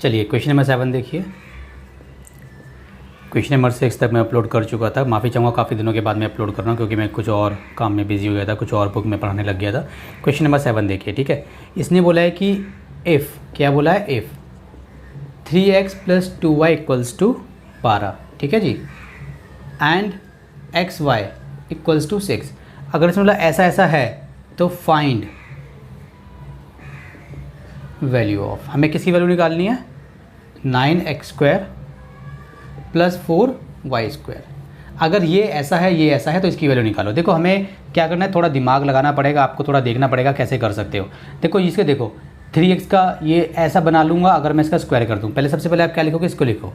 चलिए question number 7 देखिए। Question number 6 तक मैं अपलोड कर चुका था। माफ़ी चाहूँगा, काफ़ी दिनों के बाद मैं अपलोड कर रहा हूँ क्योंकि मैं कुछ और काम में बिजी हो गया था, कुछ और बुक में पढ़ाने लग गया था। क्वेश्चन नंबर 7 देखिए, ठीक है। इसने बोला है कि इफ़, क्या बोला है, इफ़ 3x + 2y = 12, ठीक है जी, एंड xy = 6। अगर इसमें बोला ऐसा ऐसा है तो फाइंड वैल्यू ऑफ, हमें किसकी वैल्यू निकालनी है, 9x² + 4y²। अगर ये ऐसा है, ये ऐसा है, तो इसकी वैल्यू निकालो। देखो हमें क्या करना है, थोड़ा दिमाग लगाना पड़ेगा, आपको थोड़ा देखना पड़ेगा कैसे कर सकते हो। देखो इसके, देखो 3x का ये ऐसा बना लूँगा। अगर मैं इसका स्क्वायर कर दूँ, पहले सबसे पहले आप क्या लिखोगे, इसको लिखो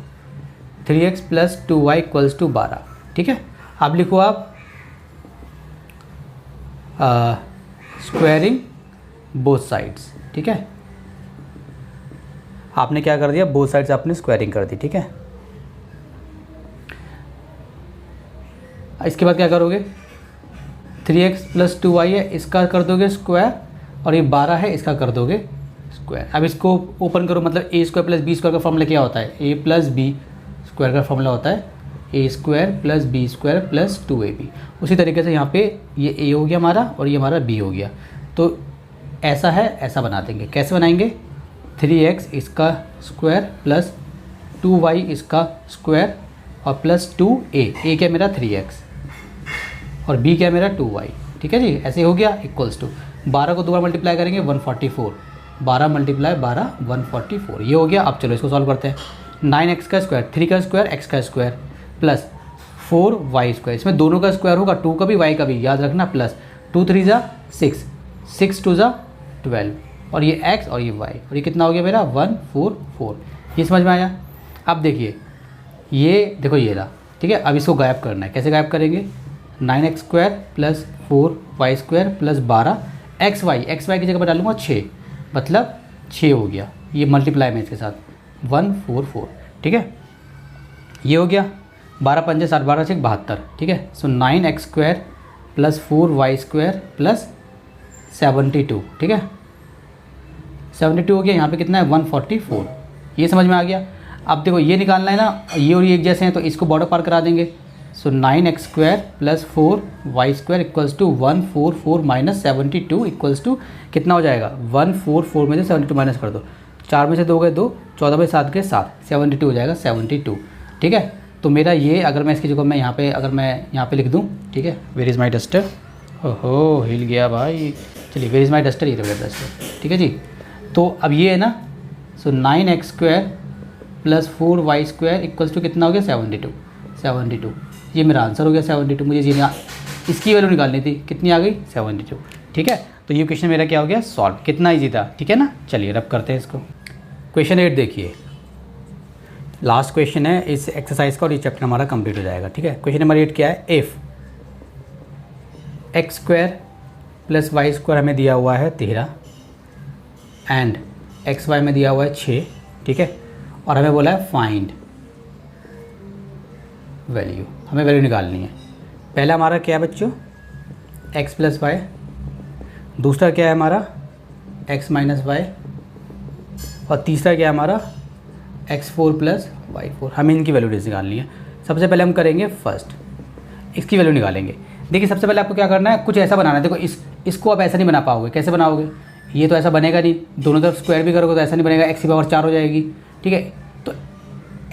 3x + 2y = 12, ठीक है। अब लिखो आप स्क्वायरिंग बोथ साइड्स, ठीक है। आपने क्या कर दिया, बोथ साइड्स आपने स्क्वायरिंग कर दी, ठीक है। इसके बाद क्या करोगे, 3x + 2y है, इसका कर दोगे स्क्वायर, और ये 12 है, इसका कर दोगे स्क्वायर। अब इसको ओपन करो, मतलब a² + b² का फॉर्मूला क्या होता है, a + b² का फॉर्मूला होता है a² + b² + 2ab। उसी तरीके से यहाँ पे ये a हो गया हमारा और ये हमारा b हो गया। तो ऐसा है, ऐसा बना देंगे। कैसे बनाएंगे, 3x इसका स्क्वायर + 2y इसका स्क्वायर और +2a, a क्या मेरा 3x और b क्या मेरा 2y, ठीक है जी। ऐसे हो गया, इक्वल्स टू 12 को 2 बार मल्टीप्लाई करेंगे 144, 12 × 12 144, ये हो गया। अब चलो इसको सॉल्व करते हैं। 9x का स्क्वायर, 3 का स्क्वायर, x का स्क्वायर + 4y²। इसमें दोनों का स्क्वायर होगा, 2 का भी y का भी, याद रखना। + 2 × 3 = 6, 6 × 2 = 12, और ये x और ये y, और ये कितना हो गया मेरा 144। ये समझ में आया। अब देखिए ये देखो ये रहा, ठीक है। अब इसको गायब करना है। कैसे गायब करेंगे, 9x² + 4y² + 12 xy की जगह पर डालूंगा 6, मतलब 6 हो गया। ये मल्टीप्लाई में इसके साथ 144, ठीक है। ये हो गया 12 × 5 = 7, 12 × 6 = 72, ठीक है। सो 9x² + 4y² + 72, ठीक है। 72 हो गया। यहाँ पे कितना है 144, ये समझ में आ गया। अब देखो ये निकालना है ना, ये और ये एक जैसे हैं तो इसको बॉर्डर पार करा देंगे। सो 9x² + 4y² = 144 - 72 = कितना हो जाएगा, 144 में से 72 माइनस कर दो, 4 में से 2 गए 2, 14 में 7 गए 7, 72 हो जाएगा 72, ठीक है। तो मेरा ये, अगर मैं इसकी जगह मैं यहाँ पे, अगर मैं यहाँ पे लिख दूँ, ठीक है, वेयर इज़ माई डस्टर, ओहो हिल गया भाई। चलिए वेयर इज़ माई डस्टर, ये रहा डस्टर, ठीक है जी। तो अब ये है ना, सो 9x² + 4y² = कितना हो गया 72, ये मेरा आंसर हो गया 72। मुझे ये इसकी वैल्यू निकालनी थी, कितनी आ गई 72, ठीक है। तो ये क्वेश्चन मेरा क्या हो गया, सॉल्व। कितना ईजी था, ठीक है ना। चलिए रब करते हैं इसको। क्वेश्चन 8 देखिए, लास्ट क्वेश्चन है इस एक्सरसाइज का और ये चैप्टर हमारा कंप्लीट हो जाएगा, ठीक है। क्वेश्चन नंबर 8 क्या है, इफ़ x² + y² हमें दिया हुआ है 13 एंड xy में दिया हुआ है 6, ठीक है, और हमें बोला है फाइंड वैल्यू, हमें वैल्यू निकालनी है। पहला हमारा क्या है बच्चों, x + y, दूसरा क्या है हमारा x - y, और तीसरा क्या है हमारा x4 + y4। हमें इनकी वैल्यू निकालनी है। सबसे पहले हम करेंगे फर्स्ट, इसकी वैल्यू निकालेंगे। देखिए सबसे पहले आपको क्या करना है, कुछ ऐसा बनाना है। देखो इसको आप ऐसा नहीं बना पाओगे। कैसे बनाओगे, ये तो ऐसा बनेगा नहीं, दोनों तरफ स्क्वायर भी करोगे तो ऐसा नहीं बनेगा, x⁴ हो जाएगी, ठीक है। तो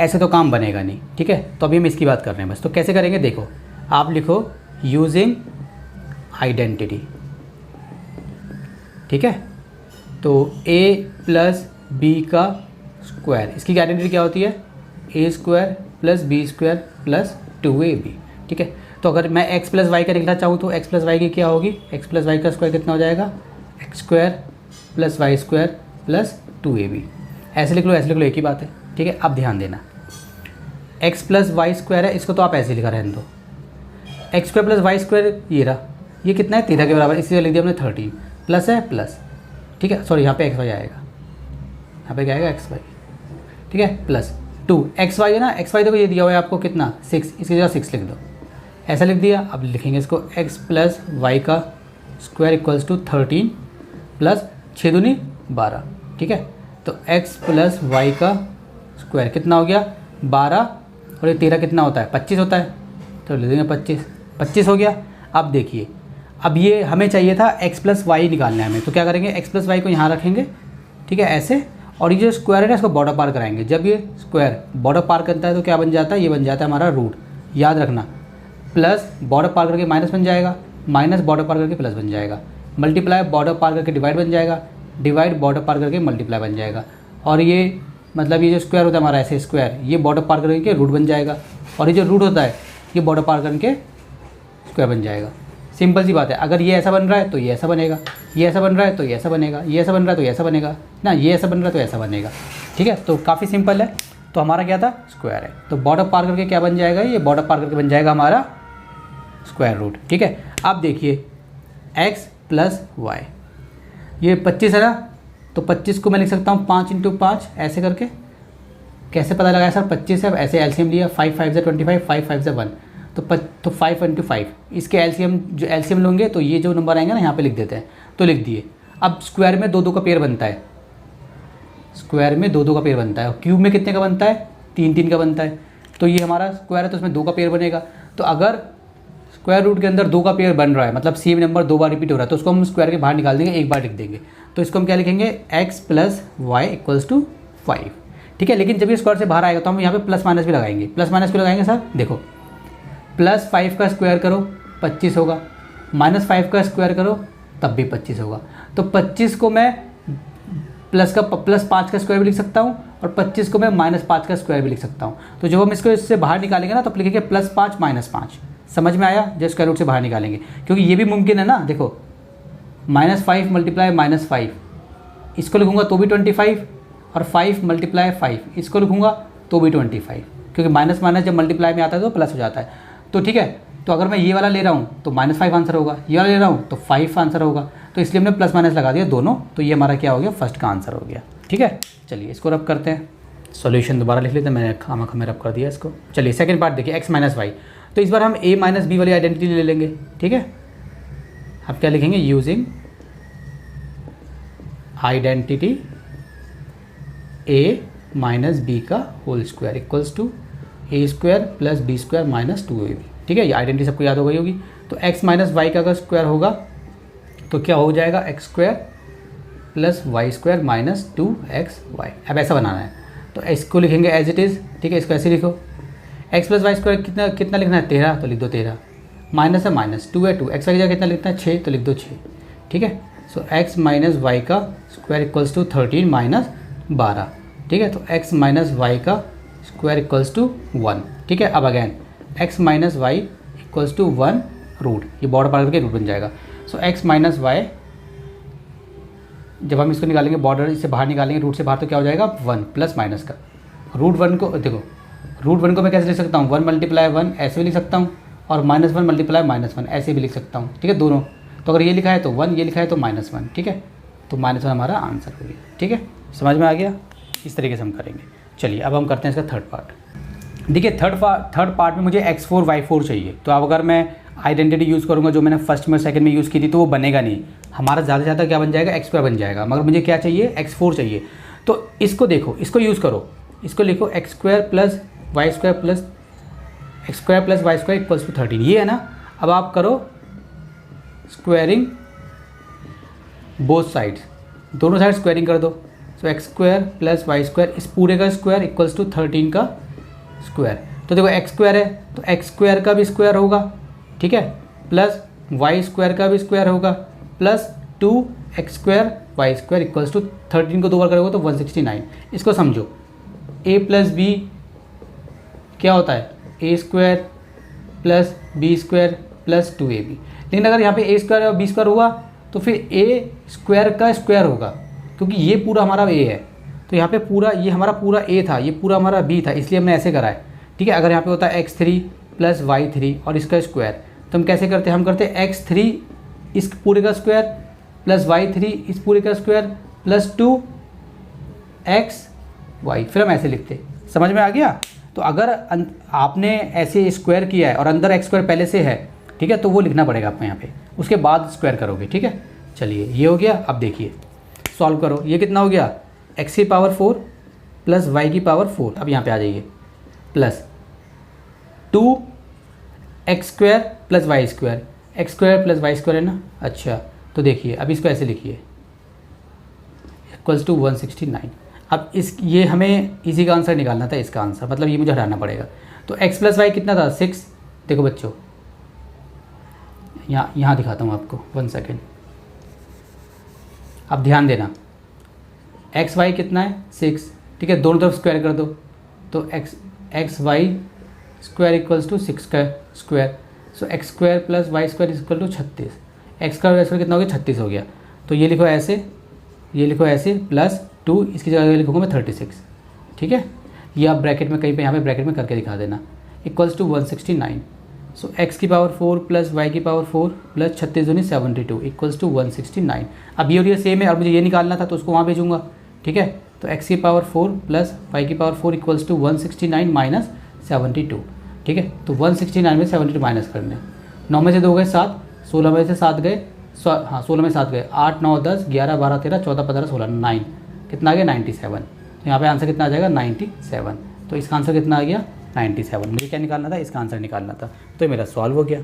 ऐसे तो काम बनेगा नहीं, ठीक है। तो अभी हम इसकी बात कर रहे हैं बस। तो कैसे करेंगे, देखो आप लिखो यूजिंग आइडेंटिटी, ठीक है। तो a + b का स्क्वायर, इसकी आइडेंटिटी क्या होती है, a² + b² + 2ab, ठीक है। तो अगर मैं x + y का लिखना चाहूँ तो x + y की क्या होगी, x + y का स्क्वायर कितना हो जाएगा, x² + y² + 2ab। ऐसे लिख लो, ऐसे लिख लो, एक ही बात है, ठीक है। अब ध्यान देना, x + y² है, इसको तो आप ऐसे लिखा रहने दो। x² + y² ये रहा, ये कितना है 13 के बराबर, इसी लिख दिया हमने 13, प्लस है प्लस, ठीक है। सॉरी यहाँ पे xy आएगा, यहाँ पे क्या आएगा xy, ठीक है, + 2 xy है ना, xy देखो ये दिया हुआ है आपको कितना 6, इसकी जगह 6 लिख दो, ऐसा लिख दिया। अब लिखेंगे इसको x + y का स्क्वायर = 13 + 6 दूनी 12, ठीक है। तो x प्लस वाई का स्क्वायर कितना हो गया 12, और ये 13 कितना होता है 25 होता है, तो ले देंगे 25 हो गया। अब देखिए, अब ये हमें चाहिए था x प्लस वाई निकालना है हमें, तो क्या करेंगे x प्लस वाई को यहाँ रखेंगे, ठीक है ऐसे, और ये जो स्क्वायर है ना इसको बॉर्डर पार कराएंगे। जब ये स्क्वायर बॉर्डर पार करता है तो क्या बन जाता है, ये बन जाता है हमारा रूट, याद रखना। प्लस बॉर्डर पार करके माइनस बन जाएगा, माइनस बॉर्डर पार करके प्लस बन जाएगा, मल्टीप्लाई बॉर्डर पार करके डिवाइड बन जाएगा, डिवाइड बॉर्डर पार करके मल्टीप्लाई बन जाएगा, और ये मतलब ये जो स्क्वायर होता है हमारा ऐसे स्क्वायर, ये बॉर्डर पार करके रूट बन जाएगा, और ये जो रूट होता है ये बॉर्डर पार करके स्क्वायर बन जाएगा। सिंपल सी बात है, अगर ये ऐसा बन रहा है तो ये ऐसा बनेगा, ये ऐसा बन रहा है तो ये ऐसा बनेगा, ये ऐसा बन रहा है तो ये ऐसा बनेगा ना, ये ऐसा बन रहा है तो ऐसा बनेगा, ठीक है। तो काफ़ी सिंपल है। तो हमारा क्या था स्क्वायर है, तो बॉर्डर पार करके क्या बन जाएगा, ये बॉर्डर पार करके बन जाएगा हमारा स्क्वायर रूट, ठीक है। अब देखिए x प्लस वाई, ये 25 है ना, तो 25 को मैं लिख सकता हूँ 5 × 5 ऐसे करके। कैसे पता लगाया सर 25 है, ऐसे एलसीएम लिया, 5 5 से 25, 5 5 से 1, तो 5 × 5 इसके एलसीएम, जो एलसीएम लोगे तो ये जो नंबर आएंगे ना यहाँ पे लिख देते हैं, तो लिख दिए। अब स्क्वायर में 2 2 का पेयर बनता है, स्क्वायर में 2 2 का पेयर बनता है, और क्यूब में कितने का बनता है 3 3 का बनता है। तो ये हमारा स्क्वायर है तो उसमें 2 का पेयर बनेगा। तो अगर स्क्वायर रूट के अंदर 2 का पेयर बन रहा है, मतलब सेम नंबर 2 बार रिपीट हो रहा है, तो उसको हम स्क्वायर के बाहर निकाल देंगे, एक बार लिख देंगे। तो इसको हम क्या लिखेंगे x plus y equals to 5, ठीक है। लेकिन जब ये स्क्वायर से बाहर आएगा तो हम यहाँ पे प्लस माइनस भी लगाएंगे। प्लस माइनस क्यों लगाएंगे सर, देखो प्लस 5 का स्क्वायर करो 25 होगा, माइनस 5 का स्क्वायर करो तब भी 25 होगा। तो 25 को मैं प्लस 5 का स्क्वायर भी लिख सकता हूँ, और 25 को मैं माइनस 5 का स्क्वायर भी लिख सकता हूँ। तो जब हम इसको इससे बाहर निकालेंगे ना तो लिखेंगे +5 -5, समझ में आया, जब स्क्वायर रूट से बाहर निकालेंगे, क्योंकि ये भी मुमकिन है ना। देखो -5 मल्टीप्लाई -5, इसको लिखूंगा तो भी 25, और 5 मल्टीप्लाई 5 इसको लिखूंगा तो भी 25, क्योंकि माइनस माइनस जब मल्टीप्लाई में आता है तो प्लस हो जाता है। तो ठीक है, तो अगर मैं ये वाला ले रहा हूँ तो -5 आंसर होगा, ये वाला ले रहा हूँ तो 5 आंसर होगा, तो इसलिए हमने प्लस माइनस लगा दिया दोनों। तो ये हमारा क्या हो गया, फर्स्ट का आंसर हो गया, ठीक है। चलिए इसको रब करते हैं, सॉल्यूशन दोबारा लिख लेते हैं, मैंने खामा में रब कर दिया इसको। चलिए सेकंड पार्ट देखिए, x माइनस वाई। तो इस बार हम a माइनस बी वाली आइडेंटिटी ले लेंगे, ठीक है। अब क्या लिखेंगे, using identity a minus b का whole square equals to a square plus b square minus 2ab, ठीक है। ये आइडेंटिटी सबको याद हो गई होगी। तो x माइनस वाई का अगर स्क्वायर होगा तो क्या हो जाएगा, x square plus y square minus 2xy। अब ऐसा बनाना है तो इसको लिखेंगे एज इट इज़, ठीक है। इसको ऐसे लिखो, x प्लस वाई स्क्वायर कितना लिखना है 13, तो लिख दो 13, माइनस है माइनस 2 है 2, x की जगह कितना लिखना है 6, तो लिख दो 6, ठीक है। सो x माइनस वाई का स्क्वायर इक्वल्स टू 13 माइनस 12, ठीक है। तो x माइनस वाई का स्क्वायर इक्वल्स टू 1, ठीक है। अब again x minus y equals to 1 root, ये बॉर्डर पार करके रूट बन जाएगा। सो x माइनस वाई, जब हम इसको निकालेंगे बॉर्डर इससे बाहर निकालेंगे रूट से बाहर, तो क्या हो जाएगा 1 प्लस माइनस का रूट 1 को, देखो रूट 1 को मैं कैसे लिख सकता हूँ, 1 मल्टीप्लाई 1 ऐसे भी लिख सकता हूँ, और -1 मल्टीप्लाई -1 ऐसे भी लिख सकता हूँ, ठीक है दोनों। तो अगर ये लिखा है तो 1, ये लिखा है तो -1, ठीक है। तो -1 हमारा आंसर हो गया, ठीक है। समझ में आ गया, इस तरीके से हम करेंगे। चलिए अब हम करते हैं इसका थर्ड पार्ट। देखिए थर्ड पार्ट में मुझे x4 y4 चाहिए। तो अब अगर मैं आइडेंटिटी यूज़ करूँगा जो मैंने फर्स्ट में सेकंड में यूज़ की थी, तो वो बनेगा नहीं, हमारा ज़्यादा से ज़्यादा क्या बन जाएगा, x2 बन जाएगा। मगर मुझे क्या चाहिए, x4 चाहिए। तो इसको देखो, इसको यूज़ करो, इसको लिखो x² plus y² plus x² plus y² equals to 13, ये है ना। अब आप करो स्क्वायरिंग बोथ साइड्स, दोनों साइड स्क्वायरिंग कर दो। सो x² प्लस y², इस पूरे का स्क्वायर इक्वल्स टू 13 का स्क्वायर। तो देखो x² है तो x² का भी स्क्वायर होगा, ठीक है, प्लस y² का भी स्क्वायर होगा, plus 2x² y² equals to 13 को 2 बार करोगे तो 169। इसको समझो, a प्लस बी क्या होता है, a² plus b² plus 2ab। लेकिन अगर यहाँ पे a² और b² हुआ तो फिर a² का स्क्वायर होगा, क्योंकि ये पूरा हमारा a है। तो यहाँ पे पूरा, ये हमारा पूरा a था, ये पूरा हमारा b था, इसलिए हमने ऐसे करा है, ठीक है। अगर यहाँ पे होता है x3 प्लस y3 और इसका स्क्वायर, तो हम कैसे करते हैं, हम करते हैं x3 इस पूरे का स्क्वायर प्लस y3 इस पूरे का स्क्वायर प्लस 2xy, फिर हम ऐसे लिखते। समझ में आ गया। तो अगर आपने ऐसे स्क्वायर किया है और अंदर x² पहले से है, ठीक है, तो वो लिखना पड़ेगा आपको यहाँ पे, उसके बाद स्क्वायर करोगे, ठीक है। चलिए ये हो गया। अब देखिए सॉल्व करो, ये कितना हो गया एक्स की पावर 4 प्लस वाई की पावर 4, अब यहाँ पे आ जाइए, plus 2 x square plus y square, x square plus y square है ना। अच्छा, तो देखिए अब इसको ऐसे लिखिए, इक्वल्स टू 169। अब इस ये हमें इसी का आंसर निकालना था, इसका आंसर मतलब ये मुझे हटाना पड़ेगा। तो x प्लस वाई कितना था 6, देखो बच्चों यहाँ दिखाता हूँ आपको, 1 सेकेंड। अब ध्यान देना, एक्स वाई कितना है 6, ठीक है, दोनों तरफ स्क्वायर कर दो, तो x y square equals to 6 का square, so x square plus y square equal to 36, x square y square कितना हो गया 36 हो गया। तो ये लिखो ऐसे, ये लिखो ऐसे, प्लस 2 इसकी जगह लिखूँगा मैं 36, ठीक है। ये आप ब्रैकेट में कहीं पे यहाँ पे ब्रैकेट में करके दिखा देना, इक्वल्स टू 169। सो एक्स की पावर 4 प्लस वाई की पावर 4 प्लस 36 दूनी 72 इक्वल्स टू 169। अब ये और ये सेम है, और मुझे ये निकालना था तो उसको वहाँ भेजूँगा, ठीक है। तो एक्स की पावर 4 प्लस वाई की पावर 4 इक्वल्स टू 169 माइनस 72, ठीक है। तो 169 में 72 माइनस करने, 9 में से 2 गए 7, 16 में से 7 गए, हाँ 16 में 7 गए, 8 9 10 11 12 13 14 15 16 9, कितना आ गया 97। तो यहाँ पे आंसर कितना आ जाएगा 97। तो इसका आंसर कितना आ गया 97। मुझे क्या निकालना था, इसका आंसर निकालना था, तो मेरा सॉल्व हो गया।